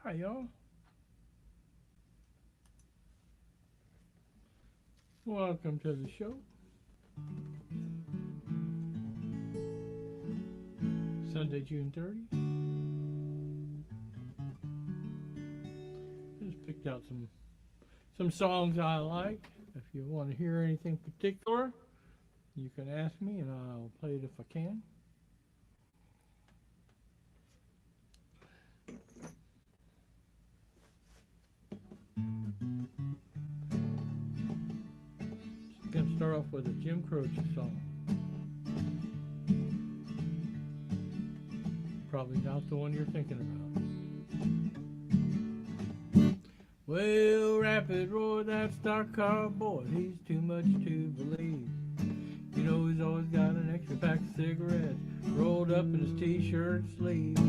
Hi, y'all. Welcome to the show. Sunday, June 30th. Just picked out some songs I like. If you want to hear anything particular, you can ask me and I'll play it if I can. Just gonna start off with a Jim Croce song. Probably not the one you're thinking about. Well, Rapid Roy, that stock car boy, he's too much to believe. You know he's always got an extra pack of cigarettes rolled up in his t-shirt sleeve.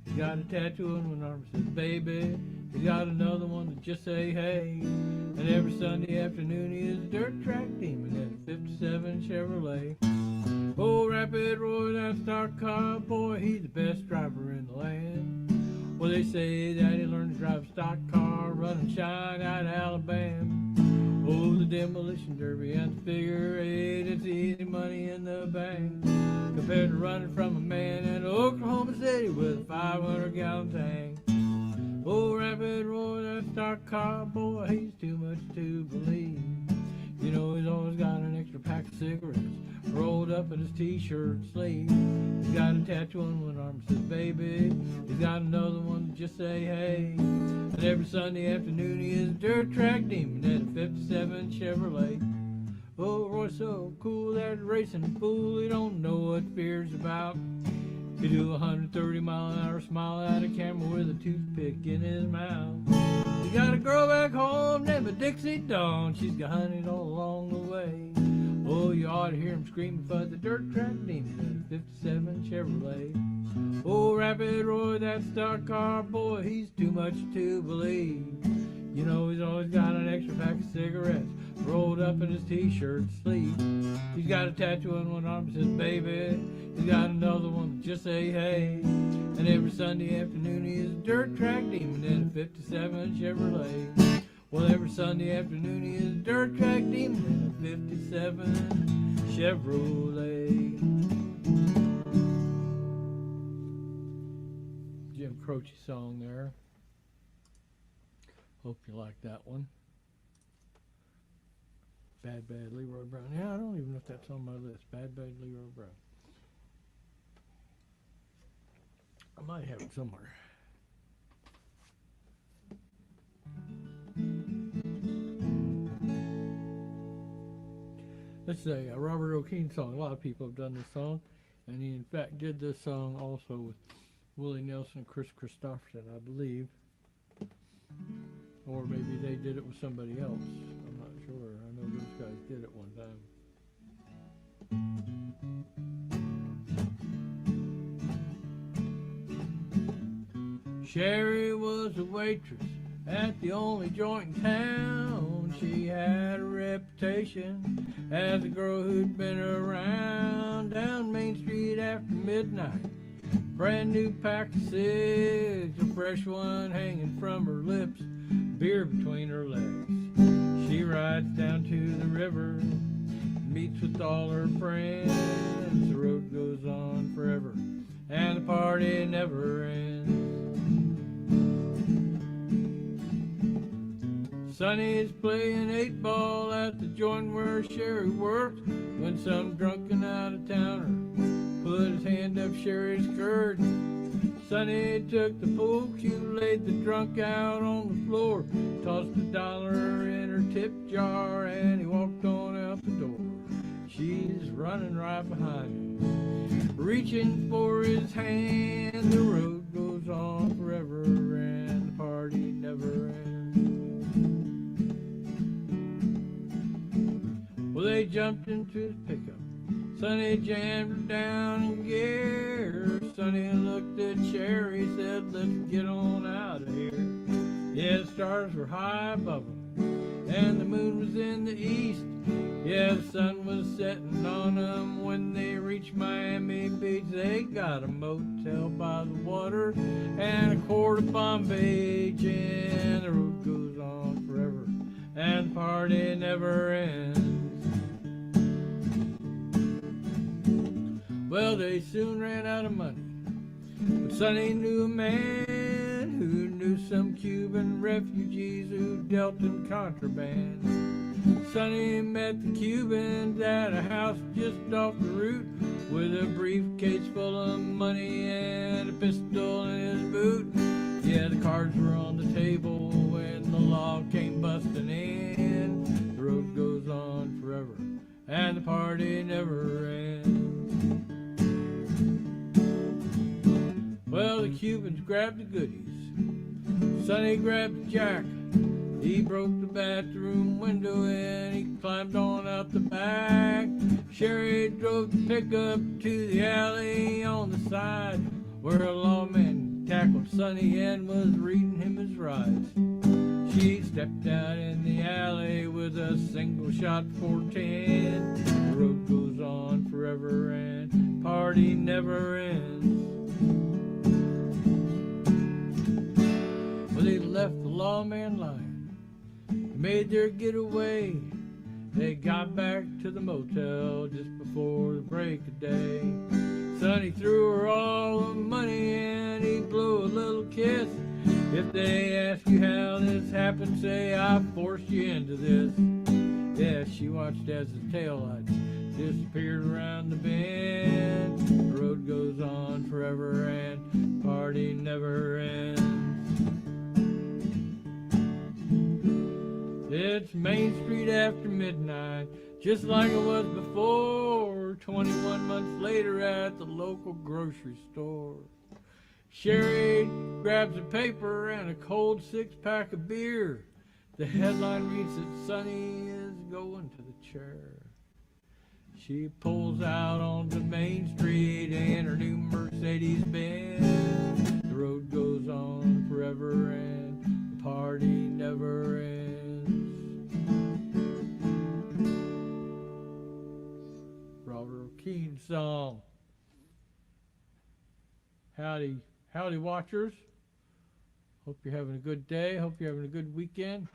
He's got a tattoo on one arm that says baby. He's got another one that just say hey. And every Sunday afternoon he is a dirt track demon in a 57 Chevrolet. Oh, Rapid Roy, that stock car boy, he's the best driver in the land. Well, they say that he learned to drive a stock car running shine out of Alabama. Oh, the demolition derby and the figure eight, it's easy money in the bank compared to running from a man in Oklahoma City with a 500-gallon tank. Oh, Rapid Roy, that stock car boy, he's too much to believe. You know he's always got an extra pack of cigarettes rolled up in his t-shirt sleeve. He's got a tattoo on one arm that says baby. He's got another one that just say hey. And every Sunday afternoon he is a dirt track demon in a 57 Chevrolet. Oh, Roy's so cool that racing fool, he don't know what fear's about. He do 130 mile an hour smile at a camera with a toothpick in his mouth. He got a girl back home named Dixie Dawn. She's got honey all along the way. Oh, you ought to hear him screaming for the dirt track demon in a 57 Chevrolet. Oh, Rapid Roy, that stock car boy, he's too much to believe. You know he's always got an extra pack of cigarettes rolled up in his t-shirt sleeve. He's got a tattoo on one arm that says baby. He's got another one that just say hey. And every Sunday afternoon he is a dirt track demon in a 57 Chevrolet. Well, every Sunday afternoon he is a dirt track demon in a 57 Chevrolet. Jim Croce song there. Hope you like that one. Bad Bad Leroy Brown. Yeah, I don't even know if that's on my list. Bad Bad Leroy Brown. I might have it somewhere. This is a Robert O'Keefe song. A lot of people have done this song, and he in fact did this song also with Willie Nelson and Chris Christopherson, I believe. Or maybe they did it with somebody else. I'm not sure. I know those guys did it one time. Sherry was a waitress at the only joint in town. She had a reputation as a girl who'd been around down Main Street after midnight. Brand new pack of cigs, a fresh one hanging from her lips, beer between her legs. She rides down to the river, meets with all her friends. The road goes on forever, and the party never ends. Sonny's playing 8-ball at the joint where Sherry worked when some drunken out-of-towner put his hand up Sherry's skirt. Sonny took the pool cue, laid the drunk out on the floor, tossed $1 in her tip jar, and he walked on out the door. She's running right behind him, reaching for his hand. The road goes on forever, and the party never ends. Well, they jumped into his pickup. Sonny jammed her down in gear. Sonny looked at Sherry, said, let's get on out of here. Yeah, the stars were high above them, and the moon was in the east. Yeah, the sun was setting on them when they reached Miami Beach. They got a motel by the water and a quart of Bombay gin. The road goes on forever and the party never ends. Well, they soon ran out of money, but Sonny knew a man who knew some Cuban refugees who dealt in contraband. Sonny met the Cubans at a house just off the route with a briefcase full of money and a pistol in his boot. Yeah, the cards were on the table when the law came busting in. The road goes on forever and the party never ends. Well, the Cubans grabbed the goodies. Sonny grabbed the jack. He broke the bathroom window and he climbed on out the back. Sherry drove the pickup to the alley on the side where a lawman tackled Sonny and was reading him his rights. She stepped out in the alley with a single shot .410. The road goes on forever and party never ends. Well, they left the lawman lying. They made their getaway. They got back to the motel just before the break of day. Sonny threw her all the money and he blew a little kiss. If they ask you how this happened, say I forced you into this. Yeah, she watched as the taillights disappeared around the bend. The road goes on forever and party never ends. It's Main Street after midnight, just like it was before, 21 months later at the local grocery store. Sherry grabs a paper and a cold 6-pack of beer. The headline reads that Sonny is going to the chair. She pulls out onto Main Street in her new Mercedes-Benz. The road goes on forever and the party never ends. Robert Keane song. Howdy watchers. Hope you're having a good day. Hope you're having a good weekend.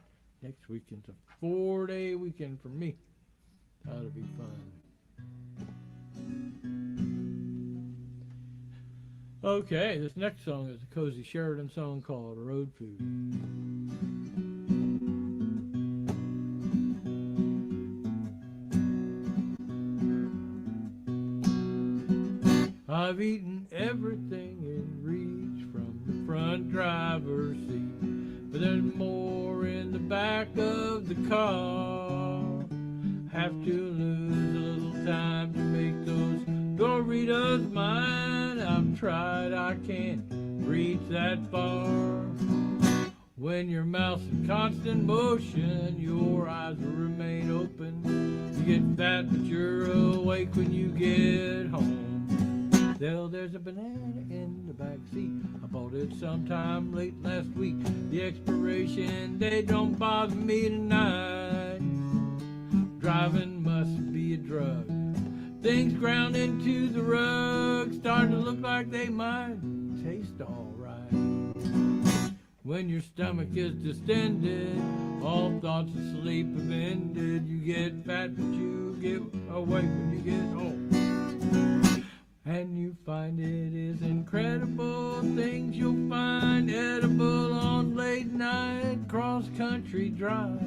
Next weekend's a 4-day weekend for me. That'll be fun. Okay, this next song is a Cozy Sheridan song called Road Food. I've eaten everything in reach from the front driver's seat, but there's more in the back of the car. Have to lose a little time to make those Doritos mine. I've tried, I can't reach that far. When your mouth's in constant motion, your eyes will remain open. You get fat, but you're awake when you get home. There's a banana in the back seat. I bought it sometime late last week. The expiration date don't bother me tonight. Driving must be a drug. Things ground into the rug, starting to look like they might taste alright. When your stomach is distended, all thoughts of sleep have ended. You get fat, but you get awake when you get home. And you find it is incredible things you'll find edible on late night cross-country drives.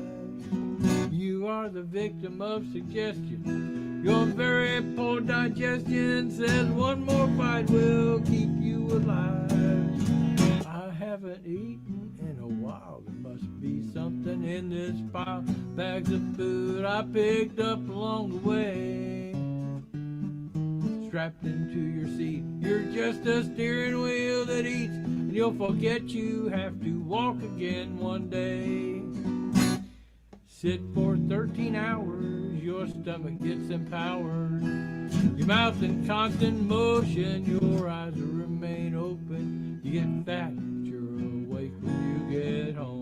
You are the victim of suggestion. Your very poor digestion says one more bite will keep you alive. I haven't eaten in a while. There must be something in this pile. Bags of food I picked up along the way. Strapped into your seat, you're just a steering wheel that eats, and you'll forget you have to walk again one day. Sit for 13 hours, your stomach gets empowered. Your mouth in constant motion, your eyes will remain open. You get fat, but you're awake when you get home.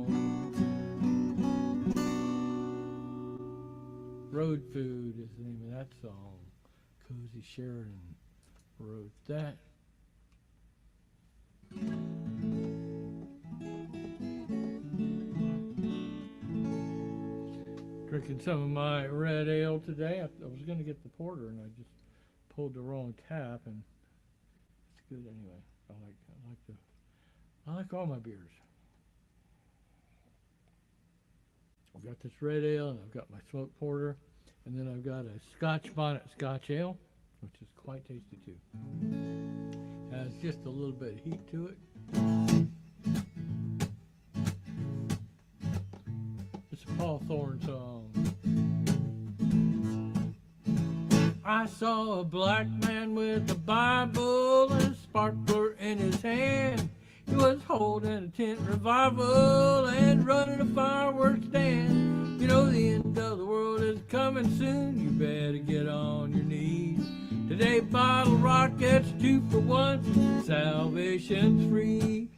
Road Food is the name of that song. Cozy Sheridan wrote that. Drinking some of my red ale today. I was going to get the porter and I just pulled the wrong tap, and it's good anyway. I like all my beers. I've got this red ale, and I've got my smoked porter, and then I've got a Scotch bonnet Scotch ale, which is quite tasty too. Has just a little bit of heat to it. It's a Paul Thorne song. I saw a black man with a Bible and a sparkler in his hand. He was holding a tent revival and running a fireworks stand. You know the end of the world is coming soon. You better get on your knees. Today bottle rockets 2 for 1. Salvation's free.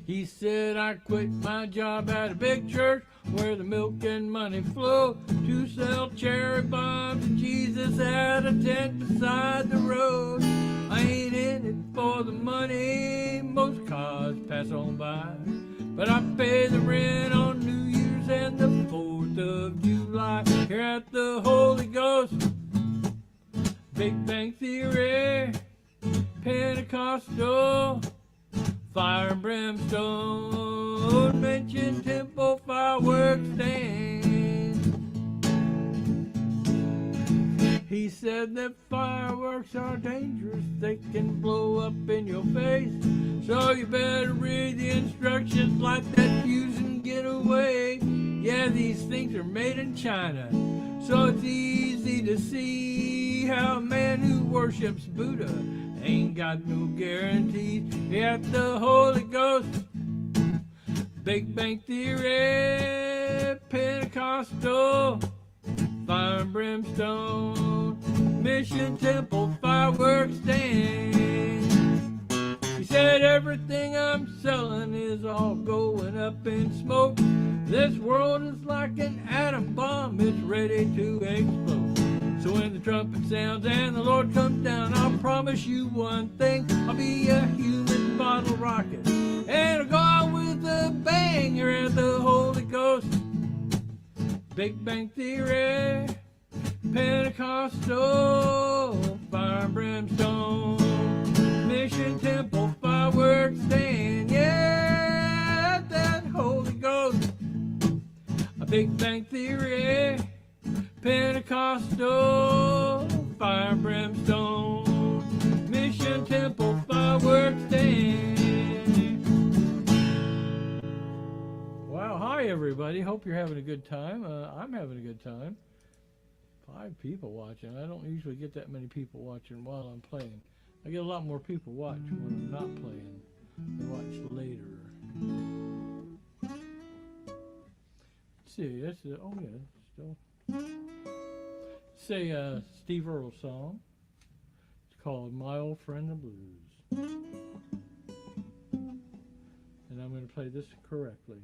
He said, I quit my job at a big church where the milk and money flow to sell cherry bombs, and Jesus had a tent beside the road. I ain't in it for the money, most cars pass on by, but I pay the rent on New Year's and the 4th of July. Here at the Holy Ghost, Big Bang Theory, Pentecostal, fire and brimstone, mention temple fireworks stand. He said that fireworks are dangerous, they can blow up in your face, so you better read the instructions, light that fuse and get away. Yeah, these things are made in China, so it's easy to see how a man who worships Buddha ain't got no guarantees. At the Holy Ghost, Big Bang Theory, Pentecostal, fire and brimstone, Mission Temple fireworks stand. He said everything I'm selling is all going up in smoke. This world is like an atom bomb, it's ready to explode. So when the trumpet sounds and the Lord comes down, I'll promise you one thing, I'll be a human bottle rocket, and I'll go out with a bang. Here at the Holy Ghost, Big Bang Theory, Pentecostal, fire and brimstone, Mission Temple fireworks stand. Yeah, at that Holy Ghost, a Big Bang Theory, Pentecostal, fire and brimstone, Mission Temple fireworks stand. Wow, hi everybody. Hope you're having a good time. I'm having a good time. 5 people watching. I don't usually get that many people watching while I'm playing. I get a lot more people watch when I'm not playing. They watch later. Let's see. That's it. Oh yeah, still. Say a Steve Earle song. It's called My Old Friend the Blues. And I'm going to play this correctly.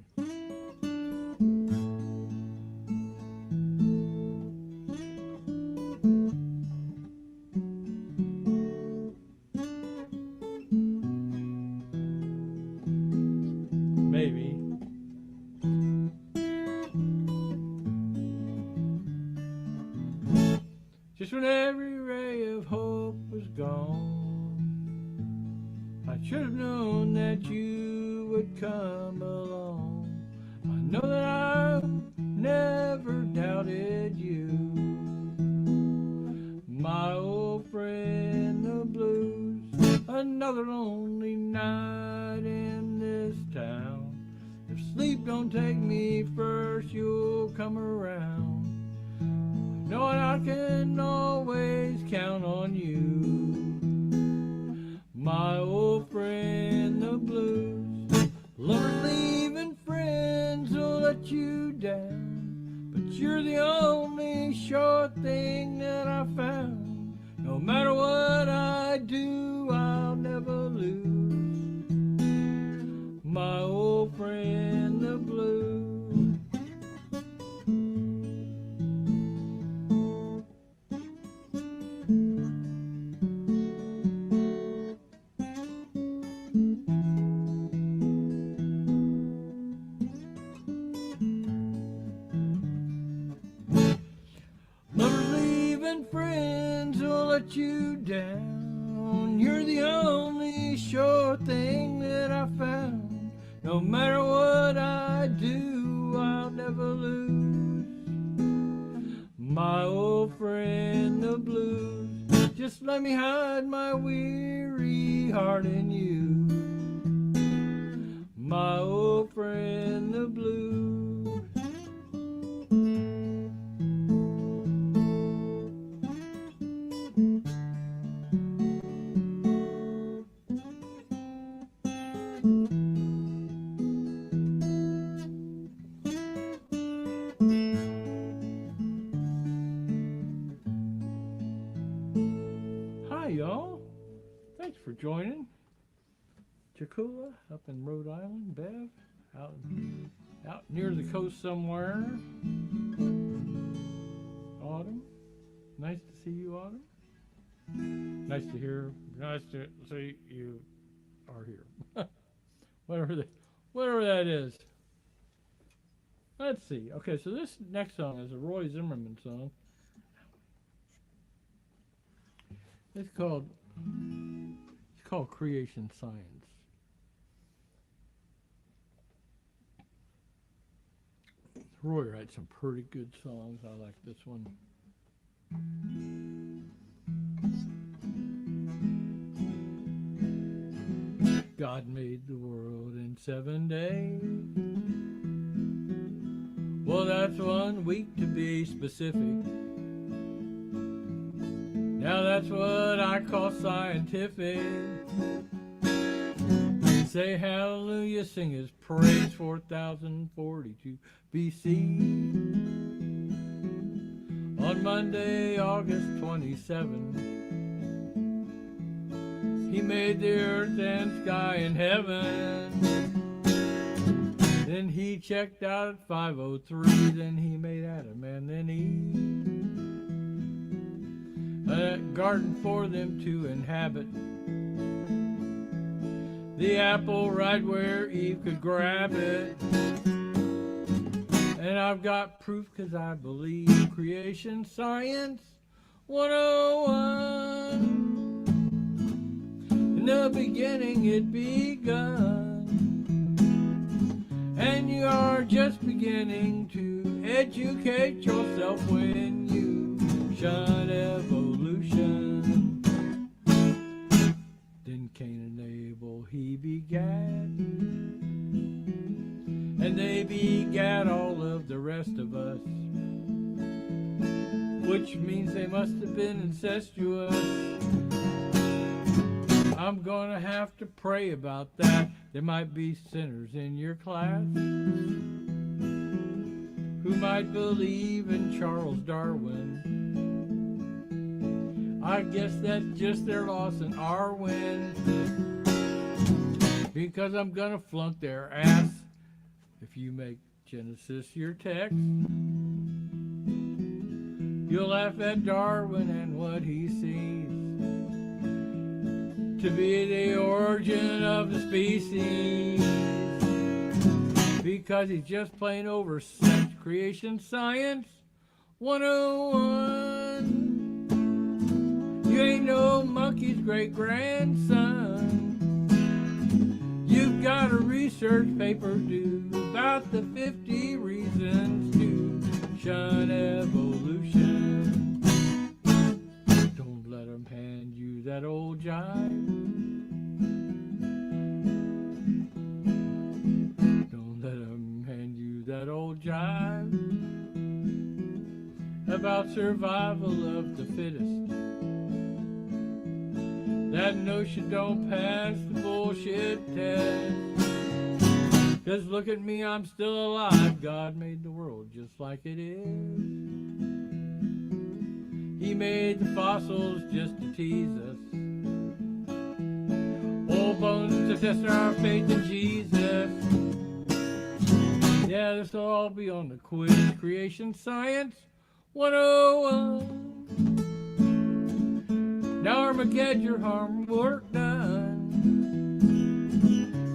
Maybe. Just when every ray of hope was gone, I should have known that you would come along. I know that I've never doubted you, my old friend the blues. Another lonely night in this town. If sleep don't take me first, you'll come around. Knowing I can always count on you, my old friend the blues. Lovers leaving friends will let you down, but you're the only sure thing that I found. No matter what I do, I'll never lose, my old friend the blues. friends will let you down. You're the only sure thing that I found. No matter what I do, I'll never lose my old friend the blues. Just let me hide my weary heart in you, my old friend the blues. Hi y'all, thanks for joining. Chakula up in Rhode Island, Bev out near the coast somewhere. Autumn, nice to see you, Autumn. Nice to see you are here. whatever that is. Let's see. Okay, so this next song is a Roy Zimmerman song. It's called Creation Science. Roy writes some pretty good songs. I like this one. God made the world in 7 days. Well, that's 1 week to be specific. Now that's what I call scientific. Say hallelujah, sing his praise, 4042 BC. On Monday, August 27, he made the earth and sky and heaven. Then he checked out at 5:03, then he made Adam and then Eve. A garden for them to inhabit. The apple right where Eve could grab it. And I've got proof 'cause I believe creation science 101. In the beginning it begun, and you are just beginning to educate yourself when you shun evolution. Then Cain and Abel he begat, and they begat all of the rest of us, which means they must have been incestuous. I'm gonna have to pray about that. There might be sinners in your class who might believe in Charles Darwin. I guess that's just their loss and our win, because I'm gonna flunk their ass if you make Genesis your text. You'll laugh at Darwin and what he sees to be the origin of the species, because he's just plain over sex. Creation science 101. You ain't no monkey's great-grandson. You've got a research paper due about the 50 reasons to shun evolution. Don't let them hand you that old jive. Don't let them hand you that old jive about survival of the fittest. That notion don't pass the bullshit test. 'Cause look at me, I'm still alive. God made the world just like it is. He made the fossils just to tease us. Old bones to test our faith in Jesus. Yeah, this will all be on the quiz. Creation Science 101. Now Armageddon, your homework done.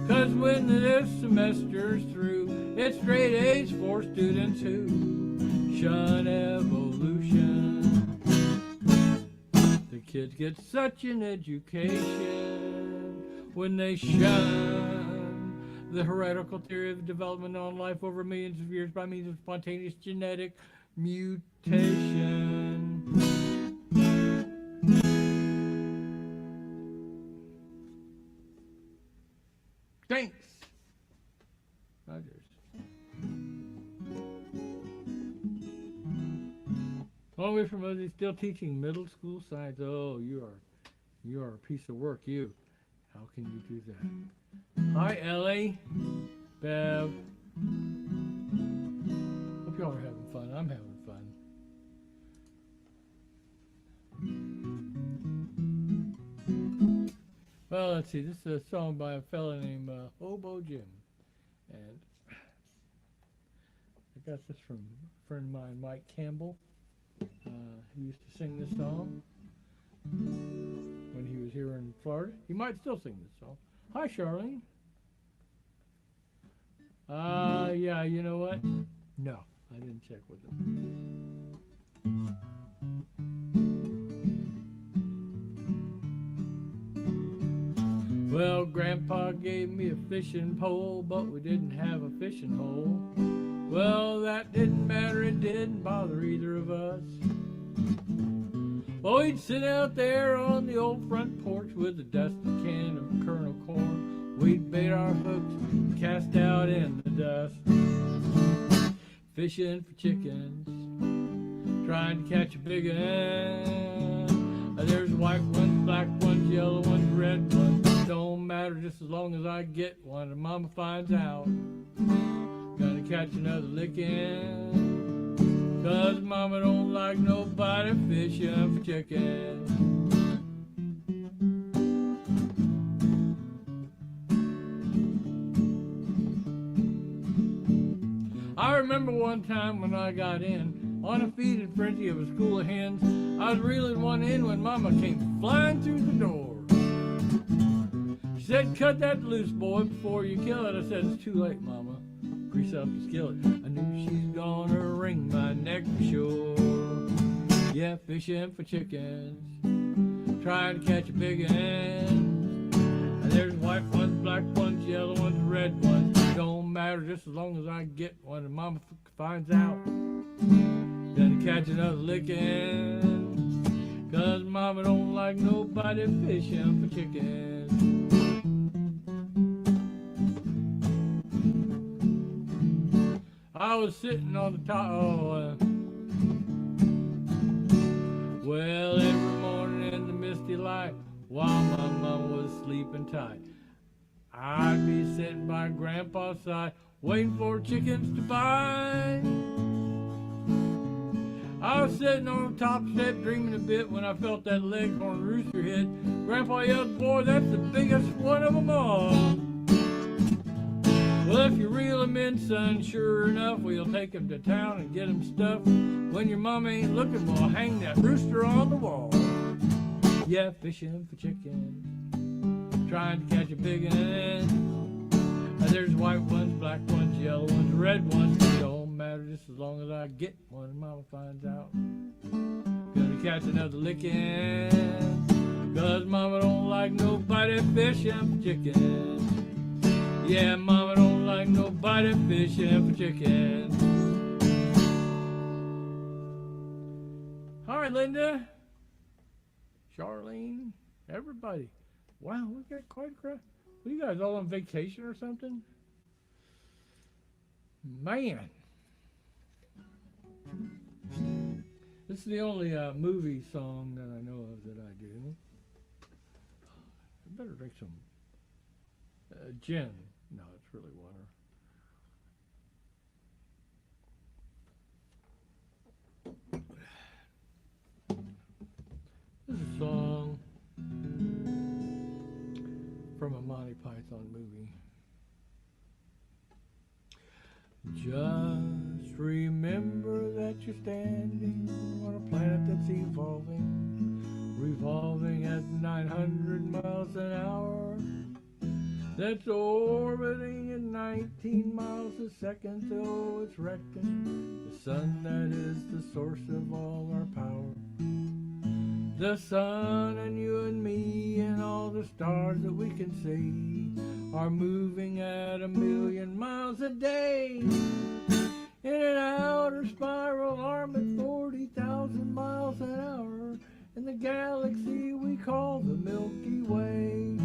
'Cause when this semester's through, it's straight A's for students who shun evolution. Kids get such an education when they shun the heretical theory of development on life over millions of years by means of spontaneous genetic mutation. Thanks. Rogers. All the way from Mosey, still teaching middle school science. Oh, you are a piece of work, you. How can you do that? Hi, Ellie. Bev. Hope y'all are having fun. I'm having fun. Well, let's see. This is a song by a fella named Hobo Jim. And I got this from a friend of mine, Mike Campbell. He used to sing this song when he was here in Florida. He might still sing this song. Hi, Charlene. Yeah, you know what? No, I didn't check with him. Well, Grandpa gave me a fishing pole, but we didn't have a fishing hole. Well, that didn't matter, it didn't bother either of us. Well, we'd sit out there on the old front porch with a dusty can of kernel corn. We'd bait our hooks and cast out in the dust. Fishing for chickens, trying to catch a big one. There's white ones, black ones, yellow ones, red ones. Don't matter just as long as I get one and Mama finds out. Gonna catch another licking, 'cause Mama don't like nobody fishing for chicken. I remember one time when I got in on a feeding frenzy of a school of hens. I was reeling one in when Mama came flying through the door. She said, "Cut that loose, boy, before you kill it." I said, "It's too late, Mama. Grease up the skillet." I knew she's gonna wring my neck for sure. Yeah, fishing for chickens, trying to catch a big one. There's white ones, black ones, yellow ones, red ones. Don't matter just as long as I get one and Mama finds out. Gonna catch another licking, 'cause Mama don't like nobody fishing for chickens. I was sitting on the top, well, every morning in the misty light, while my mama was sleeping tight, I'd be sitting by Grandpa's side, waiting for chickens to bite. I was sitting on the top step, dreaming a bit, when I felt that leghorn rooster hit. Grandpa yelled, "Boy, that's the biggest one of them all." Well, if you reel him in, son, sure enough, we'll take him to town and get him stuffed. When your mama ain't looking, we'll hang that rooster on the wall. Yeah, fishing for chicken, trying to catch a big one. There's white ones, black ones, yellow ones, red ones. Don't matter just as long as I get one and Mama finds out. Gonna catch another licking, 'cause Mama don't like nobody fishing for chicken. Yeah, Mama don't like nobody fishing for chicken. All right, Linda, Charlene, everybody. Wow, we got quite a crowd. What, are you guys all on vacation or something? Man. This is the only movie song that I know of that I do. I better drink some gin. No, it's really water. This is a song from a Monty Python movie. Just remember that you're standing on a planet that's evolving, revolving at 900 miles an hour. That's orbiting at 19 miles a second, though it's wrecking the sun that is the source of all our power. The sun and you and me and all the stars that we can see are moving at 1,000,000 miles a day in an outer spiral arm at 40,000 miles an hour in the galaxy we call the Milky Way.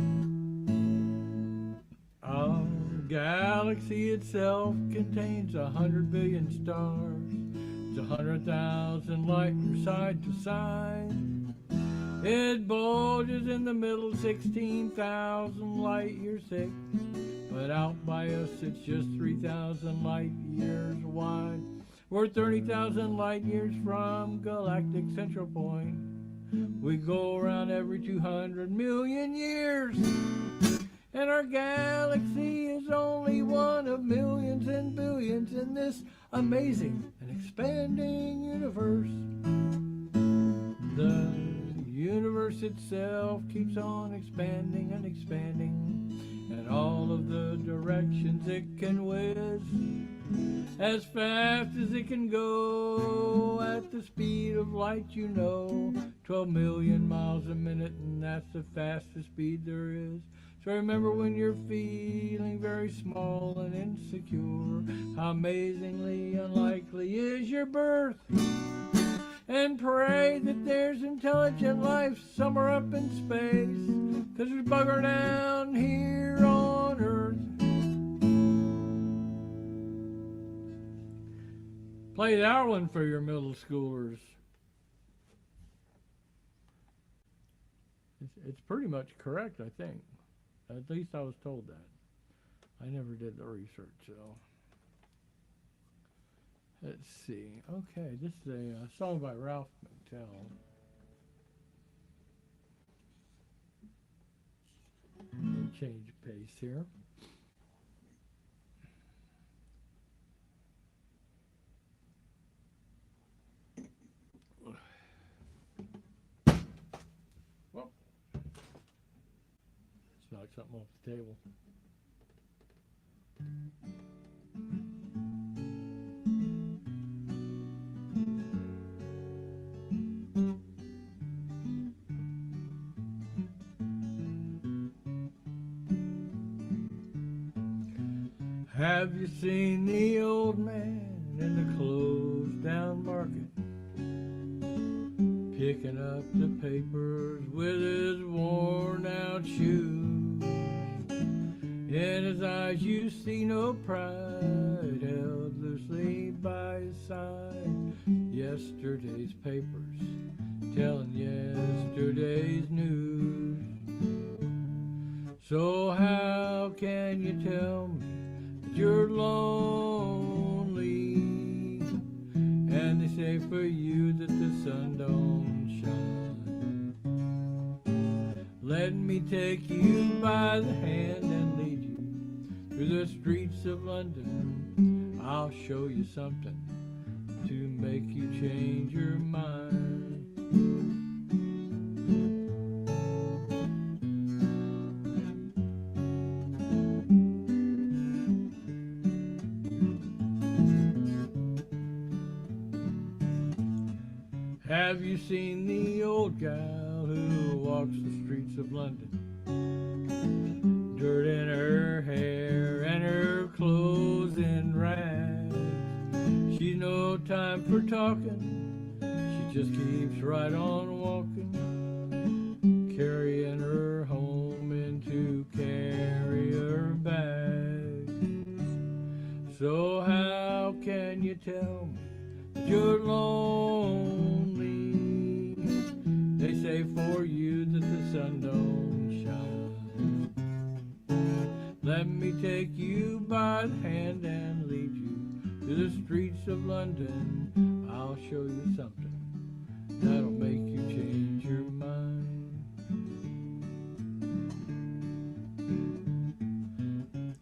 Our galaxy itself contains 100 billion stars. It's 100,000 light years side to side. It bulges in the middle 16,000 light years thick, but out by us it's just 3,000 light years wide. We're 30,000 light years from galactic central point. We go around every 200 million years, and our galaxy is only one of millions and billions in this amazing and expanding universe. The universe itself keeps on expanding and expanding, and all of the directions it can whiz, as fast as it can go at the speed of light, 12 million miles a minute, and that's the fastest speed there is. So remember, when you're feeling very small and insecure, how amazingly unlikely is your birth, and pray that there's intelligent life somewhere up in space, 'cause there's bugger down here on Earth. Play that one for your middle schoolers. It's pretty much correct, I think. At least I was told that. I never did the research, so. Let's see. Okay, this is a song by Ralph McTell. Let me change pace here. Well, let's knock something off the table. Have you seen the old man in the closed down market, picking up the papers with his worn out shoes? In his eyes you see no pride, held loosely by his side. Yesterday's papers telling yesterday's news. So how can you tell me you're lonely, and they say for you that the sun don't shine? Let me take you by the hand and lead you through the streets of London. I'll show you something to make you change your mind. Have you seen the old gal who walks the streets of London? Dirt in her hair and her clothes in rags. She's no time for talking, she just keeps right on walking, carrying her home in 2 carrier bags. So how can you tell me that you're lonely? They say for you that the sun don't shine. Let me take you by the hand and lead you through the streets of London. I'll show you something that'll make you change your mind.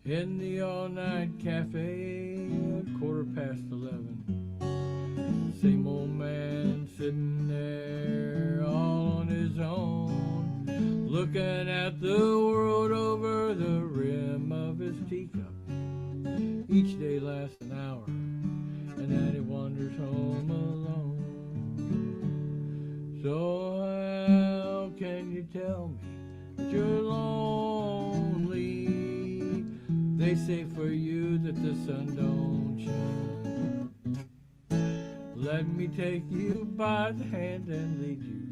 In the all-night cafe at 11:15, same old man sitting there all on his own, looking at the world over the rim of his teacup. Each day lasts an hour, and then he wanders home alone. So how can you tell me that you're lonely? They say for you that the sun don't shine. Let me take you by the hand and lead you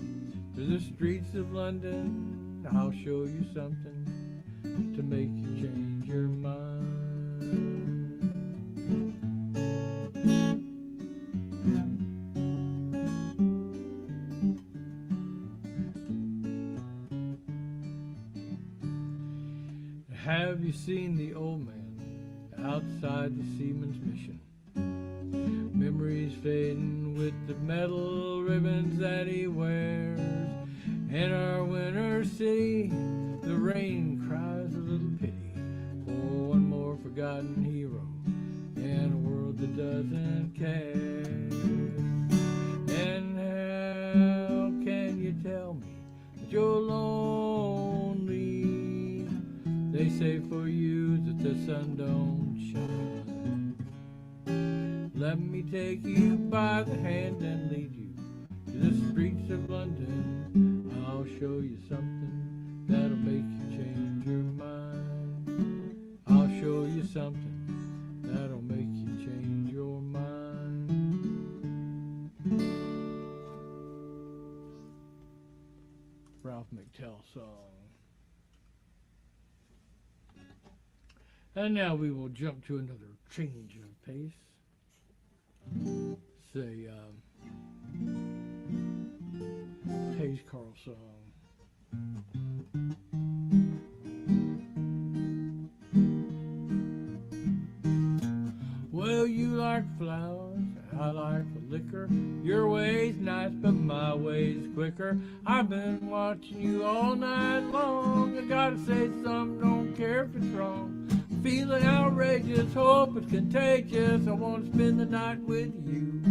through the streets of London. I'll show you something to make you change your mind. Have you seen the old man outside the seaman's mission? Memories fading with the metal ribbons that he wears. In our winter city, the rain cries a little pity for one more forgotten hero in a world that doesn't care. And how can you tell me that you're lonely? They say for you that the sun don't shine. Let me take you by the hand and lead you to the streets of London. I'll show you something that'll make you change your mind. I'll show you something that'll make you change your mind. Ralph McTell song. And now we will jump to another change of pace. Say, Hayes Carl song. Well, you like flowers, I like liquor. Your way's nice, but my way's quicker. I've been watching you all night long. I gotta say something, don't care if it's wrong. Feeling outrageous, hope it's contagious. I want to spend the night with you.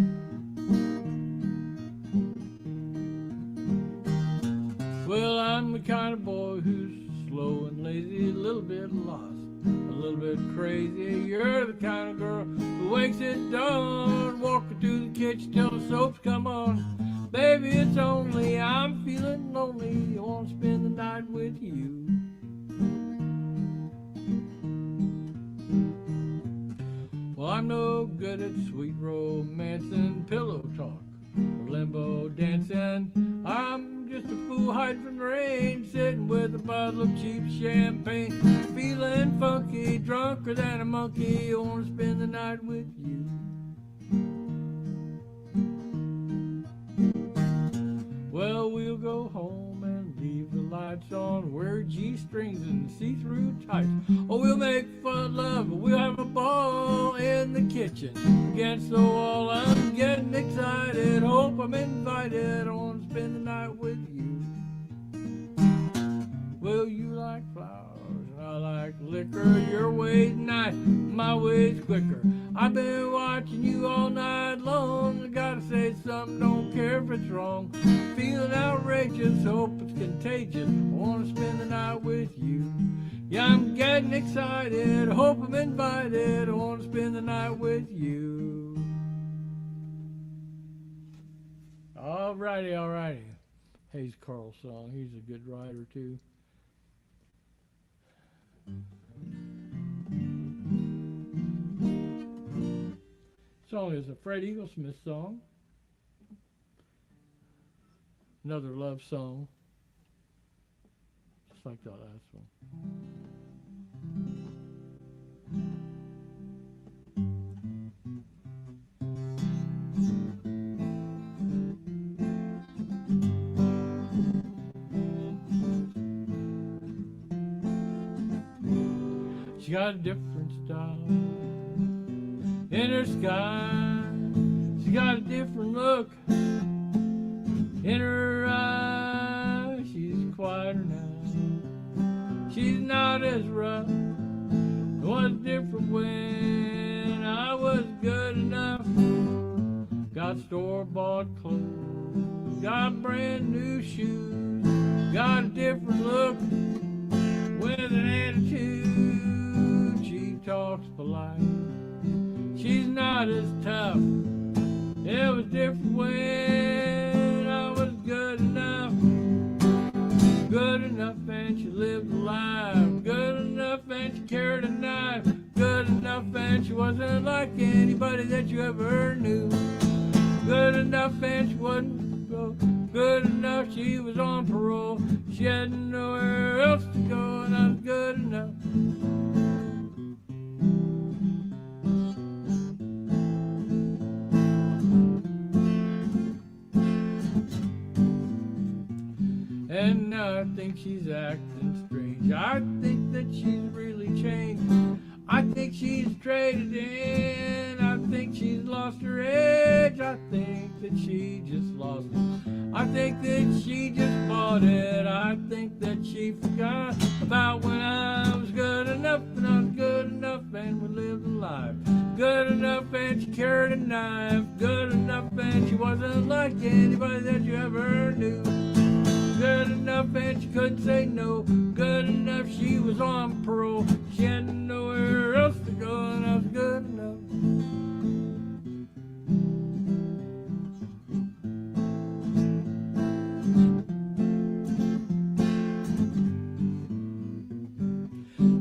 Well, I'm the kind of boy who's slow and lazy, a little bit lost, a little bit crazy. You're the kind of girl who wakes at dawn, walking to the kitchen till the soaps come on. Baby, it's only I'm feeling lonely. I want to spend the night with you. Well, I'm no good at sweet romance and pillow talk or limbo dancing. I'm just a fool hiding from the rain, sitting with a bottle of cheap champagne, feeling funky, drunker than a monkey. I want to spend the night with you. Well, we'll go home and leave the lights on, wear G-strings and see-through tights. Oh, we'll make fun love, we'll have a ball in the kitchen against the wall. I'm getting excited, hope I'm invited. I want to spend the night with you. Well, you like flowers, I like liquor. Your way's nice, my way's quicker. I've been watching you all night long. I gotta say something, don't care if it's wrong. Feeling outrageous, hope it's contagious. I wanna spend the night with you. Yeah, I'm getting excited, hope I'm invited. I wanna spend the night with you. Alrighty, alrighty. Hayes Carl song, he's a good writer too. Song is a Fred Eaglesmith song. Another love song, just like that last one. She got a different style in her sky. She got a different look in her eyes. She's quieter now. She's not as rough. It was different when I was good enough. Got store-bought clothes, got brand new shoes, got a different look with an attitude. She talks polite, she's not as tough. It was different when I was good enough and she lived a life. Good enough and she carried a knife. Good enough and she wasn't like anybody that you ever knew. Good enough and she wasn't broke. Good enough she was on parole. She had nowhere else to go, and I was good enough. And now I think she's acting strange. I think that she's really changed. I think she's traded in. I think she's lost her edge. I think that she just lost it. I think that she just bought it. I think that she forgot about when I was good enough, and I was good enough and we lived a life. Good enough and she carried a knife. Good enough and she wasn't like anybody that you ever knew. Good enough and she couldn't say no. Good enough she was on parole. She had nowhere else to go, and I was good enough.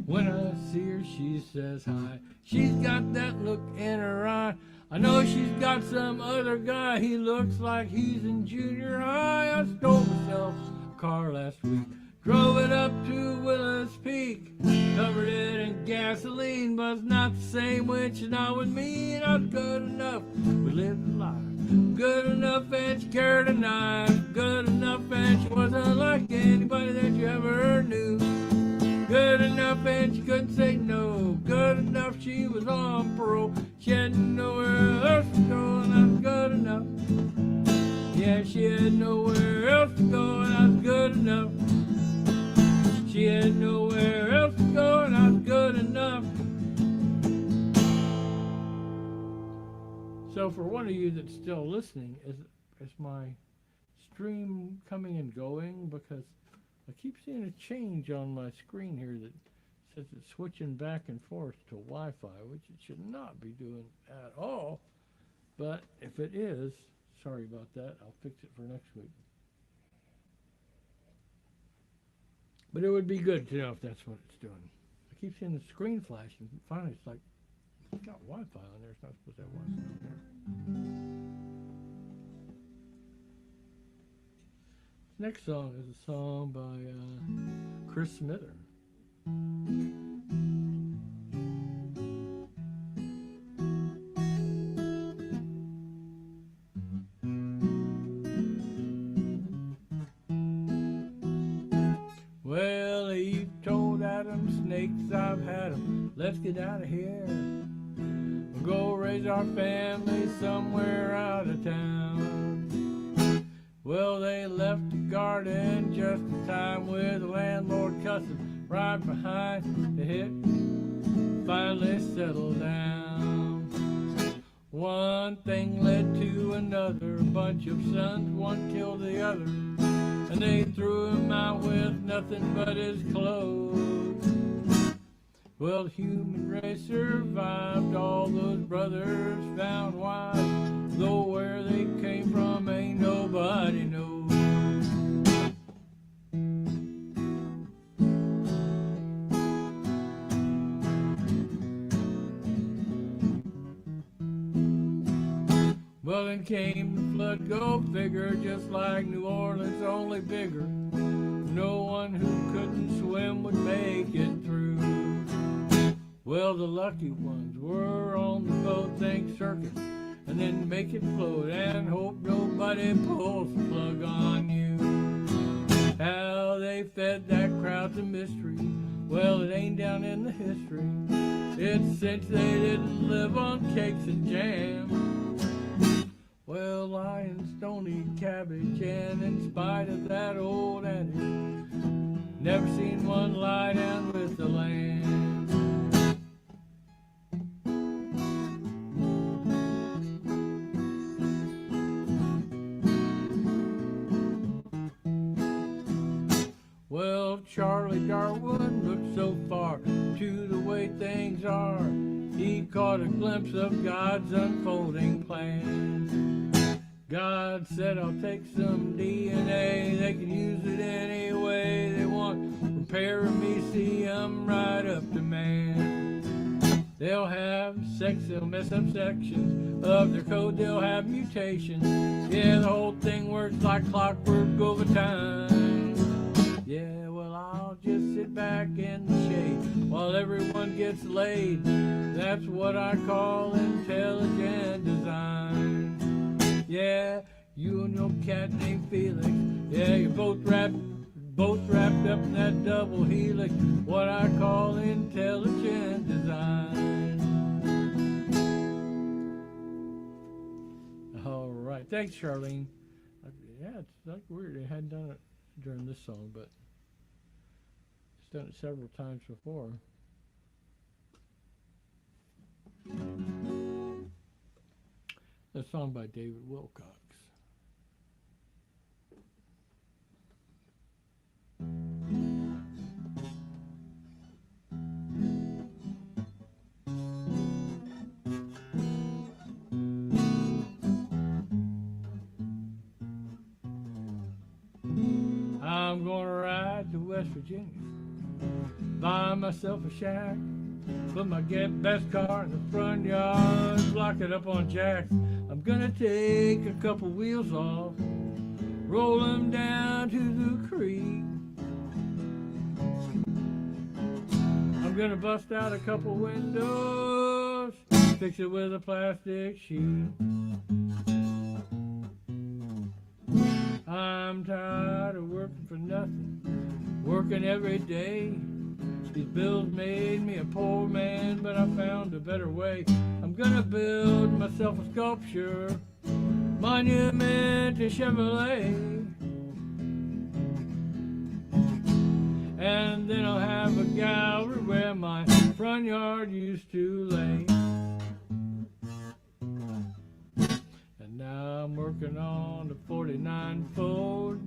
When I see her she says hi. She's got that look in her eye. I know she's got some other guy. He looks like he's in junior high. I stole myself a car last week. Drove it up to Willis Peak. Covered it in gasoline, but it's not the same when she's not with me. And I was good enough. We lived a life. Good enough and she carried a knife. Good enough and she wasn't like anybody that you ever knew. Good enough and she couldn't say no. Good enough she was on parole. She had nowhere else to go, and I was good enough. Yeah, she had nowhere else to go, and I was good enough. She had nowhere else to go, and I was good enough. So for one of you that's still listening, is my stream coming and going? Because I keep seeing a change on my screen here that says it's switching back and forth to Wi-Fi, which it should not be doing at all. But if it is, sorry about that. I'll fix it for next week. But it would be good to know if that's what it's doing. I keep seeing the screen flash, and finally it's like, it's got Wi-Fi on there. It's not supposed to have Wi-Fi on there. Next song is a song by Chris Smither. Well, Eve told Adam, snakes, I've had 'em. Let's get out of here. We'll go raise our family somewhere out of town. Well, they left the garden just in time with the landlord cussing right behind the hit. Finally settled down. One thing led to another. A bunch of sons, one killed the other. And they threw him out with nothing but his clothes. Well, the human race survived. All those brothers found wives. Though where they came from ain't nobody knows. Well, then came the flood, go figure, just like New Orleans, only bigger. No one who couldn't swim would make it through. Well, the lucky ones were on the boat, think circus, and then make it float and hope nobody pulls the plug on you. How they fed that crowd's a mystery. Well, it ain't down in the history. It's since they didn't live on cakes and jam. Well, lions don't eat cabbage, and in spite of that old adage, never seen one lie down with the lamb. Well, Charlie Darwin looked so far to the way things are. He caught a glimpse of God's unfolding plan. God said, I'll take some DNA. They can use it any way they want. pair of me, see, I'm right up to man. They'll have sex, they'll mess up sections of their code, they'll have mutations. Yeah, the whole thing works like clockwork over time. Yeah, well, I'll just sit back in the shade while everyone gets laid. That's what I call intelligent design. Yeah, you and your cat named Felix. Yeah, you're both wrapped up in that double helix. What I call intelligent design. All right, thanks, Charlene. Yeah, it's like weird. They hadn't done it during this song, but it's done it several times before. A song by David Wilcox. I'm gonna ride to West Virginia, buy myself a shack, put my best car in the front yard, block it up on jacks. I'm gonna take a couple wheels off, roll them down to the creek. I'm gonna bust out a couple windows, fix it with a plastic sheet. I'm tired of working for nothing, working every day. These bills made me a poor man, but I found a better way. I'm gonna build myself a sculpture, monument to Chevrolet. And then I'll have a gallery where my front yard used to lay. And now I'm working on the 49 Ford.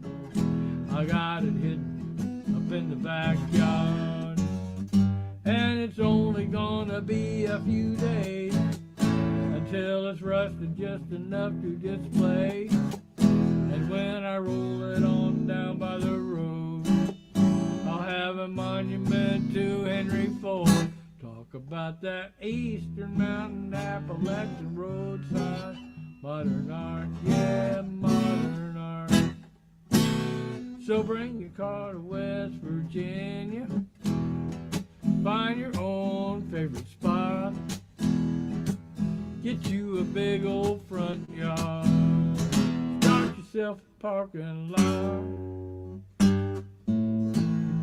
I got it hidden up in the backyard. And it's only gonna be a few days until it's rusted just enough to display. And when I roll it on down by the road, I'll have a monument to Henry Ford. Talk about that Eastern Mountain Appalachian roadside. Modern art, yeah, modern art. So bring your car to West Virginia, find your own favorite spot, get you a big old front yard, start yourself a parking lot,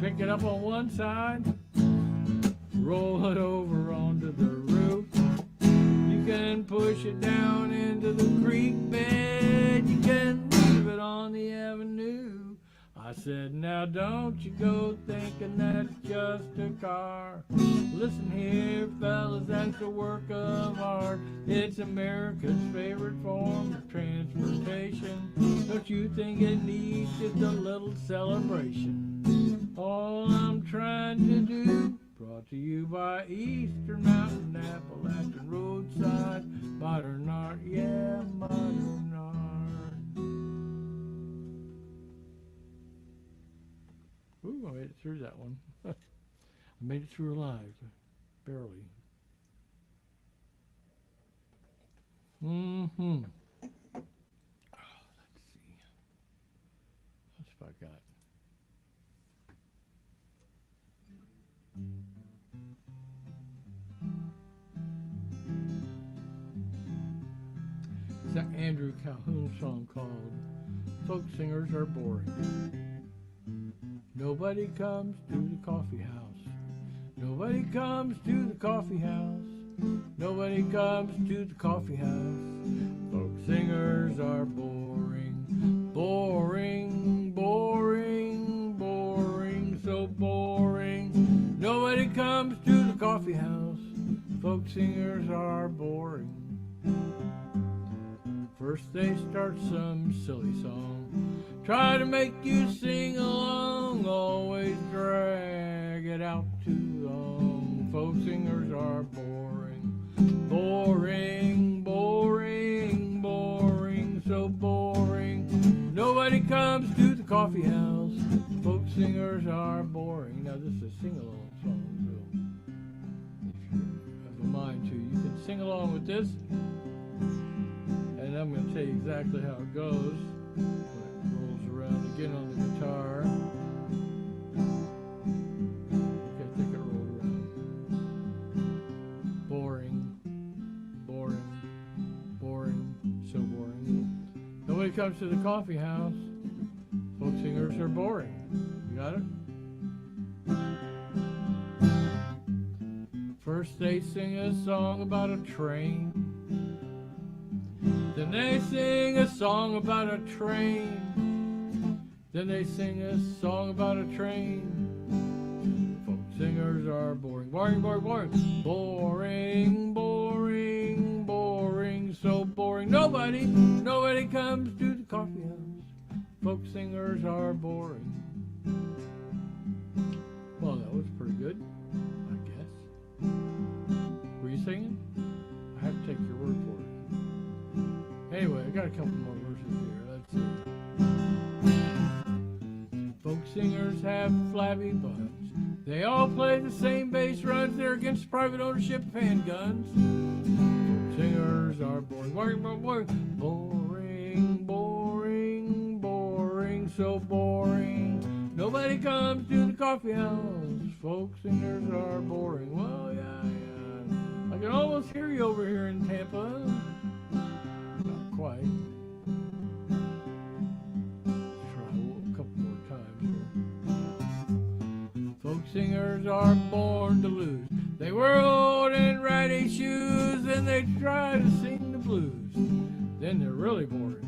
pick it up on one side, roll it over onto the roof. You can push it down into the creek bed, you can leave it on the avenue. I said, now don't you go thinking that's just a car. Listen here, fellas, that's a work of art. It's America's favorite form of transportation. Don't you think it needs just a little celebration? All I'm trying to do, brought to you by Eastern Mountain Appalachian roadside. Modern art, yeah, modern art. Ooh, I made it through that one. I made it through alive, barely. Mm-hmm. Oh, let's see. What's I got? It's an Andrew Calhoun song called Folk Singers Are Boring. Nobody comes to the coffee house. Nobody comes to the coffee house. Nobody comes to the coffee house. Folk singers are boring. Boring, boring, boring, so boring. Nobody comes to the coffee house. Folk singers are boring. First they start some silly song, try to make you sing along, always drag it out too long. Folk singers are boring. Boring, boring, boring, so boring. Nobody comes to the coffee house. Folk singers are boring. Now this is a sing-along song, so if you have a mind to, you can sing along with this. And I'm going to tell you exactly how it goes. When it rolls around again on the guitar. Okay, I think it rolled around. Boring, boring, boring, so boring. Nobody comes to the coffee house. Folk singers are boring. You got it? First they sing a song about a train. Then they sing a song about a train. Then they sing a song about a train. Folk singers are boring. Boring, boring, boring. Boring, boring, boring. So boring. Nobody comes to the coffee house. Folk singers are boring. Well, that was pretty good, I guess. Were you singing? I have to take your word for it. Anyway, I got a couple more verses here. Let's see. Folk singers have flabby buns. They all play the same bass runs. They're against private ownership of handguns. Folk singers are boring. Boring, boring, boring. Boring, boring, boring. So boring. Nobody comes to the coffee house. Folk singers are boring. Well, yeah. I can almost hear you over here in Tampa. Not quite. Try a couple more times here. Folk singers are born to lose. They wear old and ratty shoes, and they try to sing the blues. Then they're really boring.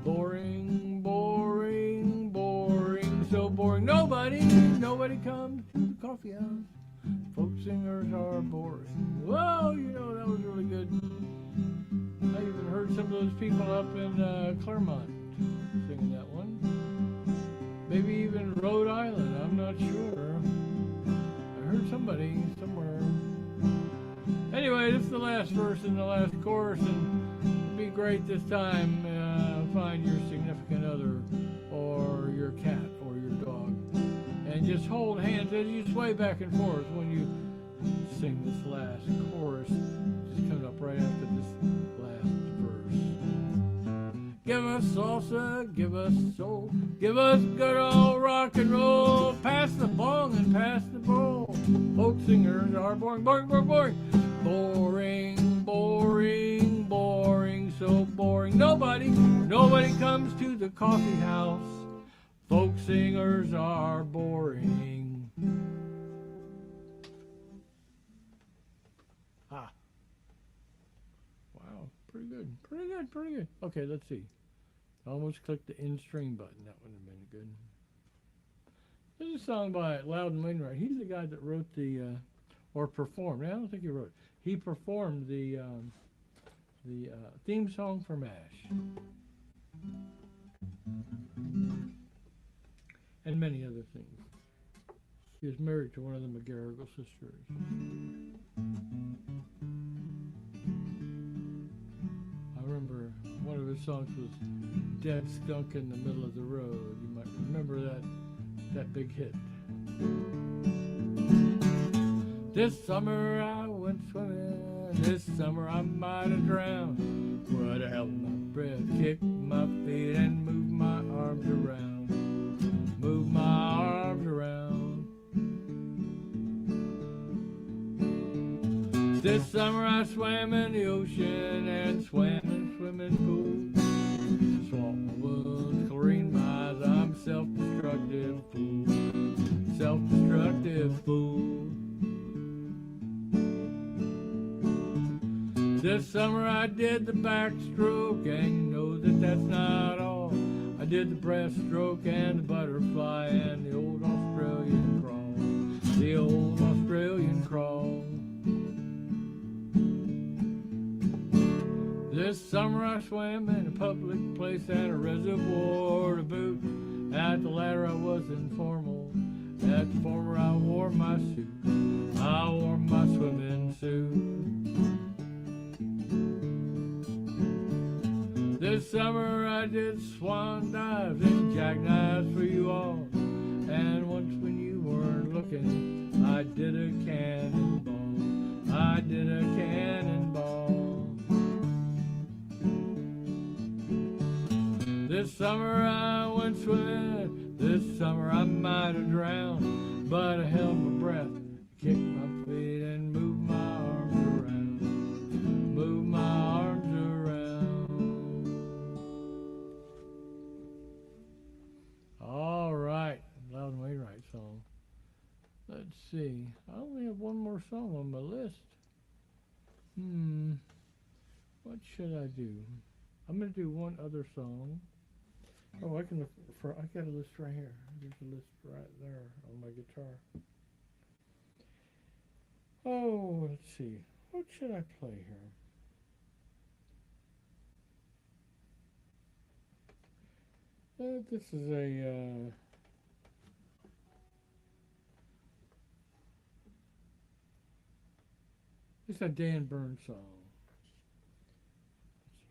Boring, boring, boring, so boring. Nobody comes to the coffee house. Folk singers are boring. Well, you know, that was really good. I even heard some of those people up in Claremont singing that one. Maybe even Rhode Island, I'm not sure. I heard somebody somewhere. Anyway, this is the last verse and the last chorus, and it'd be great this time. Find your significant other or your cat or your dog and just hold hands as you sway back and forth when you sing this last chorus. Just coming up right after this last verse. Give us salsa, give us soul, give us good old rock and roll. Pass the bong and pass the bowl. Folk singers are boring, boring, boring, boring. Boring, boring, boring, so boring. Nobody comes to the coffee house. Folk singers are boring. Ah. Wow, pretty good, pretty good, pretty good. Okay, let's see. I almost clicked the end string button. That would have been good. This is a song by Loudon Wainwright. He's the guy that wrote the, or performed. I don't think he wrote. He performed the theme song for MASH. And many other things. He was married to one of the McGarrigle sisters. I remember one of his songs was Dead Skunk in the Middle of the Road. You might remember that big hit. This summer I went swimming. This summer I might have drowned. But I held my breath, kicked my feet, and moved my arms around. Moved my arms around. This summer I swam in the ocean and swam in swimming pools. Swamp my wounds, chlorine my eyes. I'm self-destructive fool. Self-destructive fool. This summer I did the backstroke, and you know that that's not all. I did the breaststroke and the butterfly and the old Australian crawl. The old Australian crawl. This summer I swam in a public place and a reservoir to boot. At the latter I was informal. At the former I wore my suit. I wore my swimming suit. This summer I did swan dives and jackknives for you all. summer I went swimming, this summer I might have drowned, but I held my breath, kicked my feet and moved my arms around, moved my arms around. All right, Loud and Wainwright song. Let's see, I only have one more song on my list. What should I do? I'm going to do one other song. Oh, I can look for, I got a list right here. There's a list right there on my guitar. Oh, let's see. What should I play here? This is a, it's a Dan Burns song.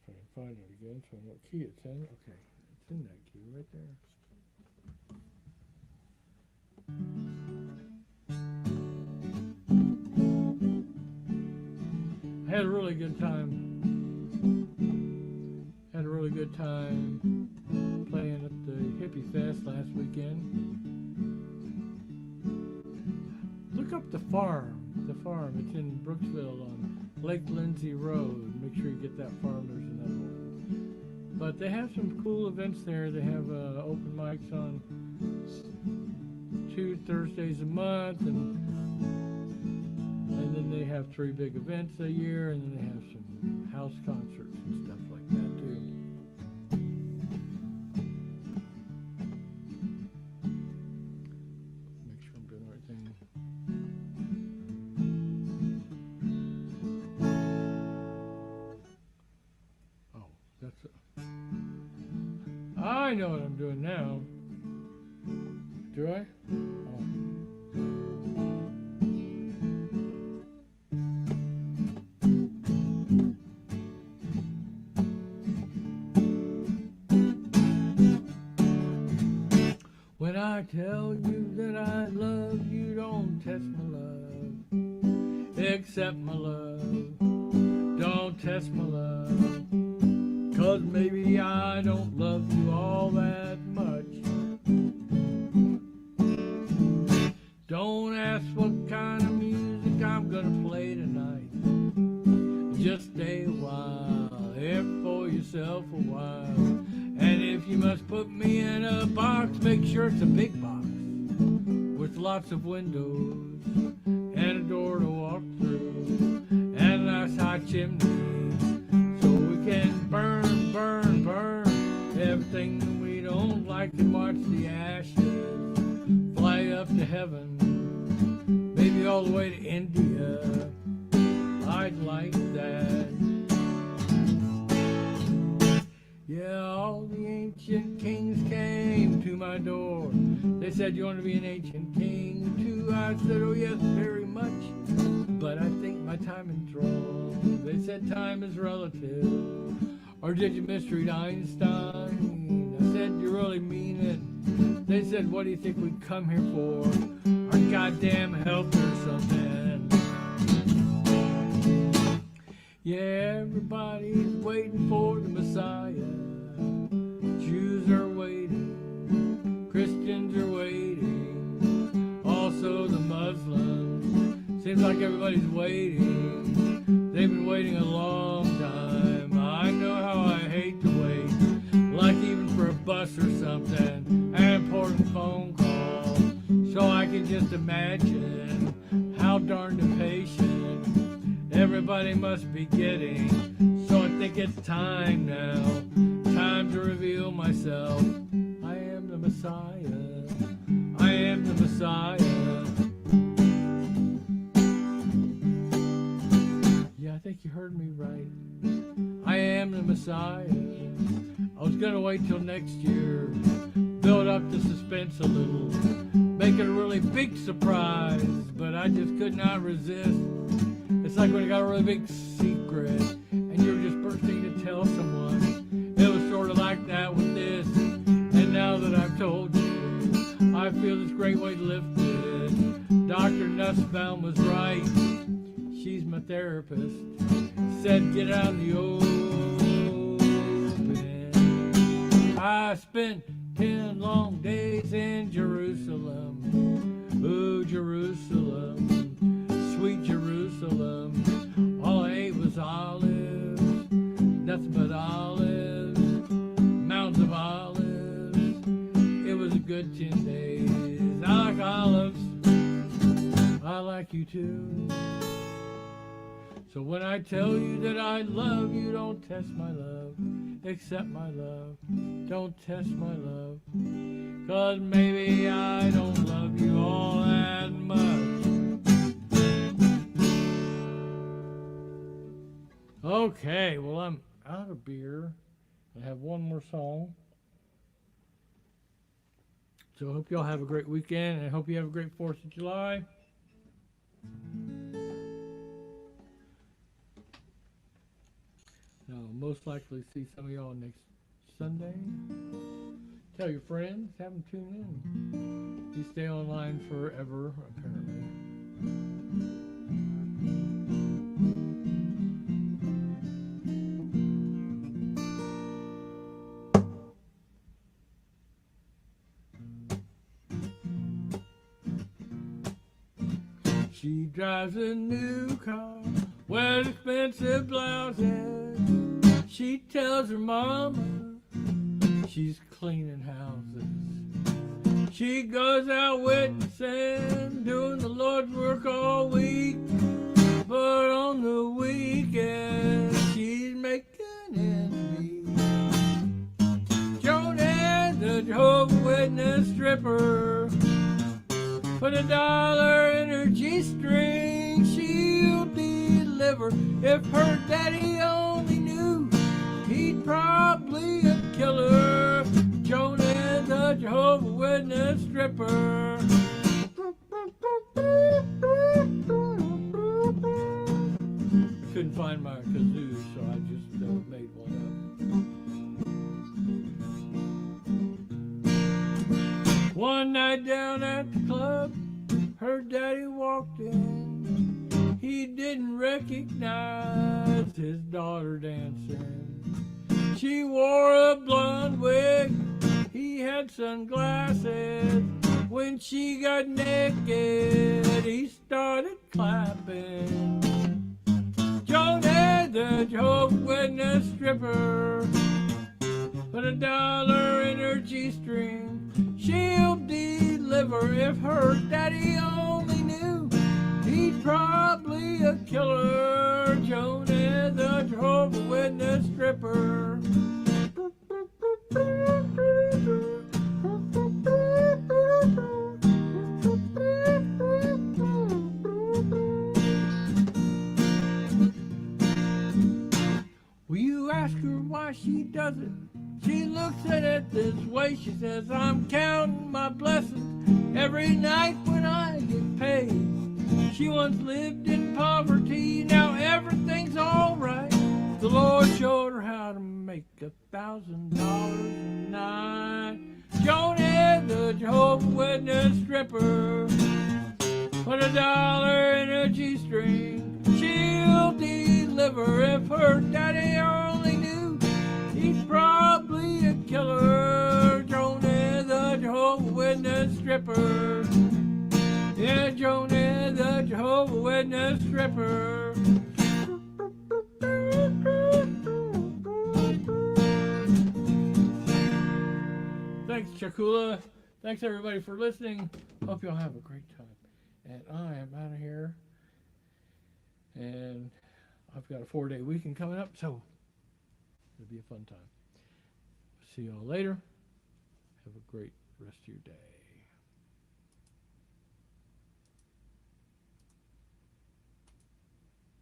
Let's see if I can find it again so I know what key it's in. Okay, it's in that key right there. I had a really good time. Had a really good time playing at the Hippie Fest last weekend. Look up the farm. The farm. It's in Brooksville on Lake Lindsay Road. Make sure you get that farm. There's another one. But they have some cool events there. They have open mics on 2 Thursdays a month, and then they have 3 big events a year, and then they have some house concerts and stuff like that too. Make sure I'm doing the right thing. Oh, that's it. I know what I'm doing now. Do I? Oh. When I tell you that I love you, don't test my love. Accept my love. Don't test my love. 'Cause maybe I don't love you all that much. Don't ask what kind of music I'm gonna play tonight. Just stay a while, have for yourself a while. And if you must put me in a box, make sure it's a big box with lots of windows and a door to walk through and a nice high chimney, so we can burn, burn, burn everything that we don't like and watch the ashes fly up to heaven, maybe all the way to India. I'd like that. Yeah, all the ancient kings came to my door. They said, you want to be an ancient king too? I said, oh yes, very much, but I think my time is wrong. They said time is relative. Or did you misread Einstein? I said, you really mean it? They said, what do you think we come here for? Our goddamn health or something. Yeah, everybody's waiting for the Messiah. Jews are waiting, Christians are waiting, also the Muslims. Seems like everybody's waiting. They've been waiting a long time. I know how I hate to wait, like even for a bus or something, an important phone call. So I can just imagine how darned impatient everybody must be getting. So I think it's time now, time to reveal myself. I am the Messiah. I am the Messiah. Yeah, I think you heard me right. I am the Messiah. I was gonna wait till next year, build up the suspense a little, make it a really big surprise, but I just could not resist. It's like when you got a really big secret and you're just bursting to tell someone. It was sort of like that with this. And now that I've told you, I feel this great weight lifted. Dr. Nussbaum was right. She's my therapist. Said get out in the open. I spent 10 long days in Jerusalem. Oh, Jerusalem, sweet Jerusalem. All I ate was olives, nothing but olives, mountains of olives. It was a good 10 days. I like olives. I like you too. So when I tell you that I love you, don't test my love, accept my love. Don't test my love, 'cause maybe I don't love you all that much. Okay, well, I'm out of beer. I have one more song. So I hope y'all have a great weekend, and I hope you have a great 4th of July. I'll most likely see some of y'all next Sunday. Tell your friends, have them tune in. You stay online forever, apparently. She drives a new car, wears expensive blouses. She tells her mama she's cleaning houses. She goes out witnessing, doing the Lord's work all week. But on the weekend, she's making ends meet. Jonah, the Jehovah's Witness stripper, put $1 in her G-string. She'll deliver. If her daddy only knew, he'd probably kill her. Jonah, the Jehovah's Witness stripper. I couldn't find my kazoo, so I just made one up. One night down at the club, her daddy walked in. He didn't recognize his daughter dancing. She wore a blonde wig, he had sunglasses. When she got naked, he started clapping. Jonah, the Jehovah's Witness stripper, put $1 in her G-string. She'll deliver. If her daddy only knew, he'd probably kill her. Jonah, the Jehovah's Witness stripper. Will you ask her why she does it? She looks at it this way. She says, I'm counting my blessings every night when I get paid. She once lived in poverty, now everything's all right. The Lord showed her how to make $1,000 a night. Jonah, the Jehovah's Witness stripper, put $1 in her G-string. She'll deliver. If her daddy only knew, he'd probably kill her. Jonah, the Jehovah's Witness stripper. Yeah, Jonah, the Jehovah's Witness stripper. Thanks, Chakula. Thanks, everybody, for listening. Hope y'all have a great time. And I am out of here. And I've got a 4-day weekend coming up, so it'll be a fun time. See y'all later. Have a great rest of your day.